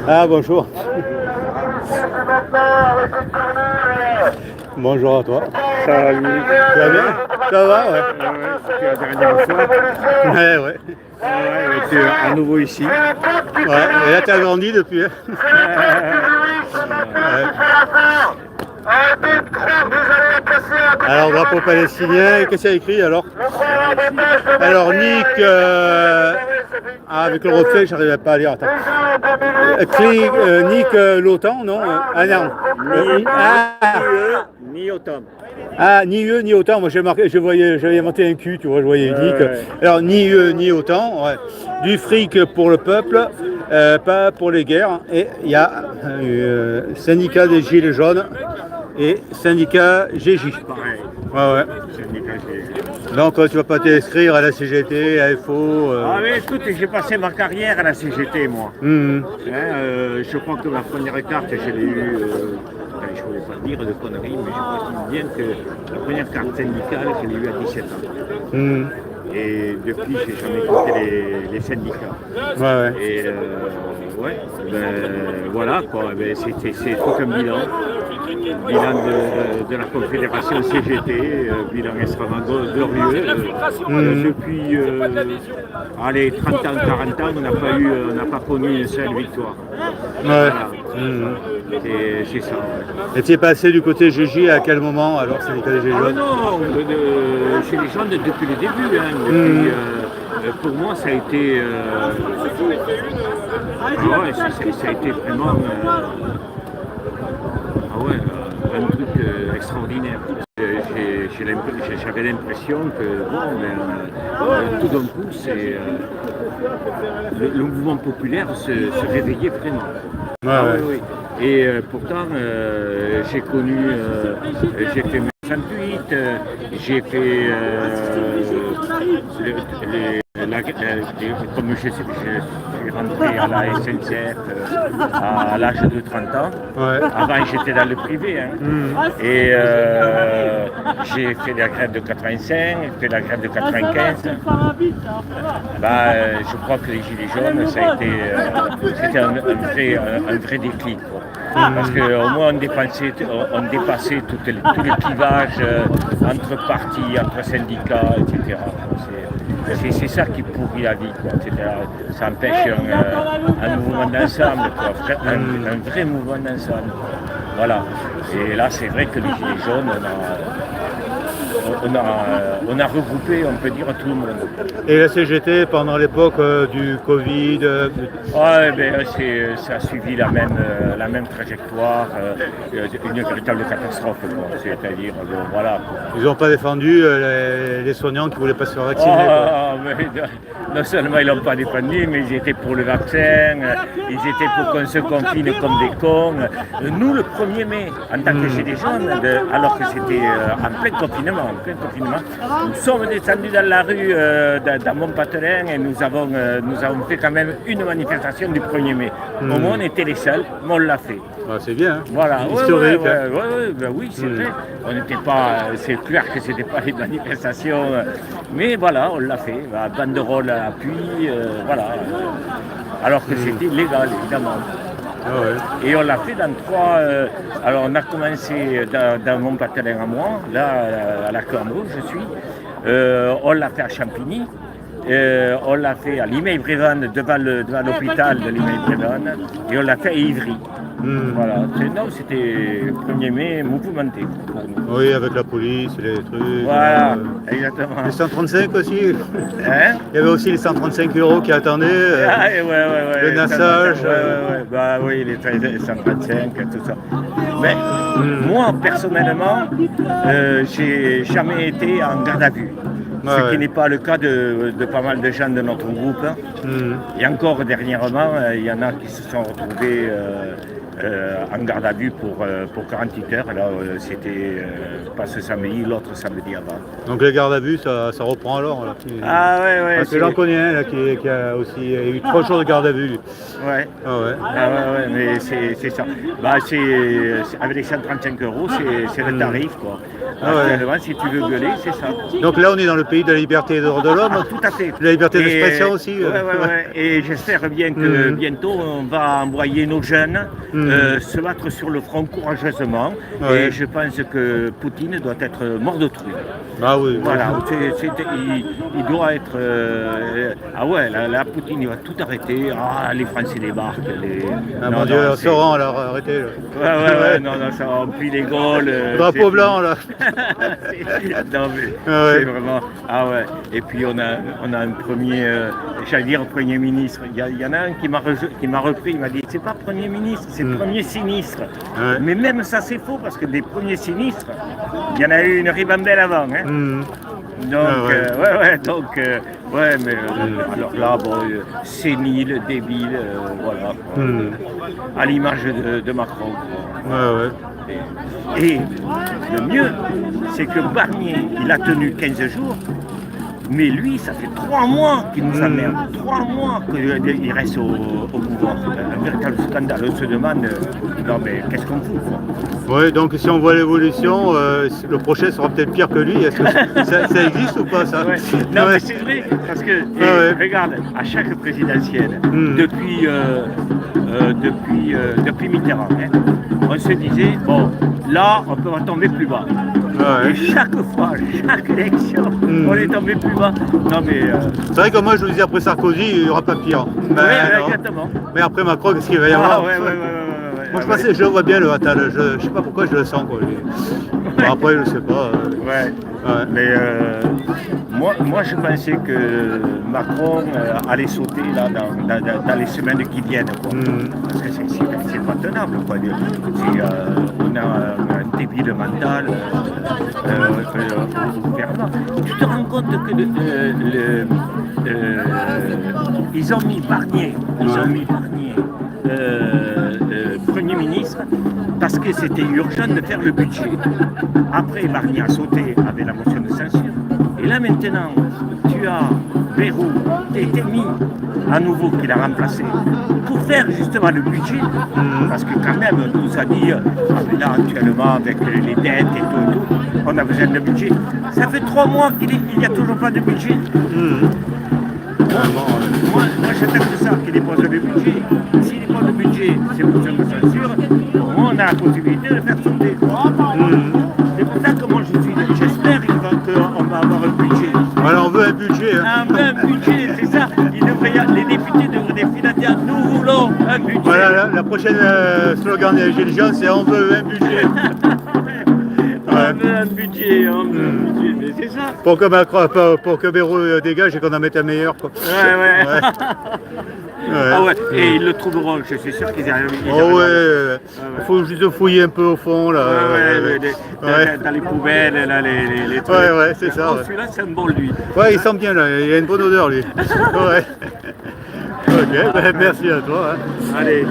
Ah, bonjour. Bonjour à toi. Ça va, Louis? Tu vas bien? Ça va, ouais. Depuis la dernière fois. Ouais, ouais. Ouais, tu es à nouveau ici. Ouais. Et là, tu as grandi depuis. Hein. Ouais. Alors, drapeau palestinien, qu'est-ce qu'il y a écrit alors? Alors, Nick, avec le reflet, j'arrivais pas à lire. Attends. Nick l'OTAN, non? Ah non. Ni automne. Ah, ni eux, ni autant. Moi, j'avais inventé un cul, tu vois, je voyais Nick. Ouais. Alors, ni eux, ni autant. Ouais. Du fric pour le peuple, pas pour les guerres. Et il y a syndicat des Gilets jaunes et syndicat GJ. Pareil. Ouais, ouais. Syndicat GG. Donc, tu vas pas t'inscrire à la CGT, à FO. Ah oui, écoute, j'ai passé ma carrière à la CGT, moi. Je crois que ma première carte, je l'ai eue. Je ne voulais pas dire de conneries, mais je précise bien que la première carte syndicale, je l'ai eue à 17 ans. Et depuis, je n'ai jamais quitté les syndicats. Ouais, ouais. Et voilà, quoi. C'est tout un bilan. Bilan de la Confédération CGT, bilan extrêmement glorieux. Depuis 30 ans, 40 ans, on n'a pas connu une seule victoire. Ouais. Voilà. C'est ça. Ouais. Et tu es passé du côté GJ à quel moment alors, syndicat des Gilets jaunes? Non, chez les gens depuis le début. Hein, depuis, pour moi, ça a été, ça a été vraiment un truc extraordinaire. J'avais l'impression que tout d'un coup, le mouvement populaire se réveillait vraiment. Ouais. Oui. Et pourtant, j'ai connu, j'ai fait mes 68, j'ai fait comme je suis rentré à la SNCF à l'âge de 30 ans. Ouais. Avant, j'étais dans le privé. Hein. Et j'ai fait la grève de 85, j'ai fait la grève de 95. Je crois que les Gilets jaunes, ça a été c'était un vrai déclic. Quoi. Parce qu'au moins, on dépassait tous les clivages entre partis, entre syndicats, etc. C'est ça qui pourrit la vie, quoi. Ça empêche un mouvement d'ensemble, un vrai mouvement d'ensemble. Voilà. Et là, c'est vrai que les Gilets jaunes, on a regroupé, on peut dire, tout le monde. Et la CGT pendant l'époque du Covid ça a suivi la même trajectoire, une véritable catastrophe. C'est-à-dire, voilà. Ils n'ont pas défendu les soignants qui ne voulaient pas se faire vacciner. Non seulement ils n'ont pas défendu, mais ils étaient pour le vaccin, ils étaient pour qu'on se confine comme des cons. Nous, le 1er mai, en tant que Gilets jaunes, alors que c'était en plein confinement, nous sommes descendus dans la rue dans Montpattelin et nous avons fait quand même une manifestation du 1er mai. Au moins, on était les seuls, mais on l'a fait. C'est bien. Hein. Voilà, historique. Oui, c'est vrai. On n'était pas, c'est clair que ce n'était pas les manifestations, mais voilà, on l'a fait. Banderole à appui, voilà. Alors que c'était légal, évidemment. Et on l'a fait dans 3. Alors on a commencé dans Montpattelin à moi, là à la Cambrouge, je suis. On l'a fait à Champigny. On l'a fait à Limay-Brévannes, devant l'hôpital de Limay-Brévannes, et on l'a fait à Ivry. Voilà. Non, c'était 1er mai mouvementé pour nous. Oui, avec la police, les trucs. Voilà, exactement. Les 135 aussi. Hein? Il y avait aussi les 135 € qui attendaient. Le nassage. Oui, les 135, tout ça. Mais moi, personnellement, j'ai jamais été en garde à vue. Ce qui n'est pas le cas de pas mal de gens de notre groupe. Et encore dernièrement, il y en a qui se sont retrouvés en garde à vue pour 48 heures. Là, c'était pas ce samedi, l'autre samedi avant. Donc les gardes à vue, ça reprend alors là. Parce que j'en connais un là, qui a aussi eu 3 jours de garde à vue. Ouais. Mais c'est ça. Avec les 135 €, c'est le tarif, quoi. Actuellement, si tu veux gueuler, c'est ça. Donc là, on est dans le pays pays de la liberté et de l'homme. Tout à fait. De la liberté Et- d'expression aussi. Ouais. Et j'espère bien que bientôt on va envoyer nos jeunes se battre sur le front courageusement. Ouais. Et je pense que Poutine doit être mort de trouille. Ah oui. Voilà, il doit être. Ah ouais, là, Poutine il va tout arrêter. Ah, les Français débarquent. Ah, Non, mon Dieu, non, on se rend, alors arrêtez. Là. Ouais, non, ça va, puis les Gaules. Drapeau blanc, là. Non, mais Ah ouais. c'est vraiment. Ah ouais. Et puis on a un premier, j'allais dire premier ministre. Il y en a un qui m'a repris, il m'a dit c'est pas premier ministre, c'est premier sinistre. Ouais. Mais même ça c'est faux parce que des premiers sinistres, il y en a eu une ribambelle avant. Hein. Donc, Ah ouais. mais alors là, bon, sénile, débile, voilà. À l'image de Macron. Ouais. Et le mieux, c'est que Barnier, il a tenu 15 jours, mais lui, ça fait 3 mois qu'il nous emmerde. 3 mois qu'il reste au pouvoir. Un véritable scandale. On se demande, non mais qu'est-ce qu'on fout quoi. Ouais, donc si on voit l'évolution, le prochain sera peut-être pire que lui. Est-ce que ça existe ou pas ça? Ouais. Non mais c'est vrai, parce que regarde, à chaque présidentielle, depuis Mitterrand, hein, on se disait, bon, là, on peut tomber plus bas. Ouais. Et chaque fois, chaque élection, on est tombé plus bas. Non mais... C'est vrai que moi je vous disais après Sarkozy, il n'y aura pas pire. Ben, ouais, non. exactement. Mais après Macron, qu'est-ce qu'il va y avoir? Ouais. Moi je pensais, je le vois bien le Attal, je sais pas pourquoi je le sens quoi. Bon, après je sais pas. Ouais. Mais moi je pensais que Macron allait sauter là dans les semaines qui viennent quoi. Parce que c'est pas tenable quoi. On a un débile mental au gouvernement. Tu te rends compte que ils ont mis Barnier, Premier ministre, parce que c'était urgent de faire le budget. Après, Barnier a sauté avec la motion de censure. Et là maintenant, tu as Bayrou qui a été mis à nouveau, qu'il a remplacé, pour faire justement le budget. Parce que quand même, on nous a dit, là actuellement, avec les dettes et tout, on a besoin de budget. Ça fait 3 mois qu'il n'y a toujours pas de budget. Moi, j'attends que ça, qu'il dépose le budget. S'il dépose le budget, c'est motion de censure, on a la possibilité de faire sauter. C'est pour ça que moi j'espère qu'on va avoir un budget. Voilà, on veut un budget. Hein. Un budget, c'est ça. Les députés devraient financer. Nous voulons un budget. Voilà, la prochaine slogan des Gilets jaunes, c'est on veut un budget. On veut un budget, mais c'est ça. Pour que Bayrou dégage et qu'on en mette un meilleur. Quoi. Ouais. Ah ouais, et ils le trouveront, je suis sûr qu'ils arrivent. Il faut juste fouiller un peu au fond là. Dans les poubelles, là, les trucs. Ouais, c'est ça. Celui-là, c'est un bon lui. Ouais, il sent bien là, il a une bonne odeur lui. Ouais. Ok, merci à toi. Hein. Allez.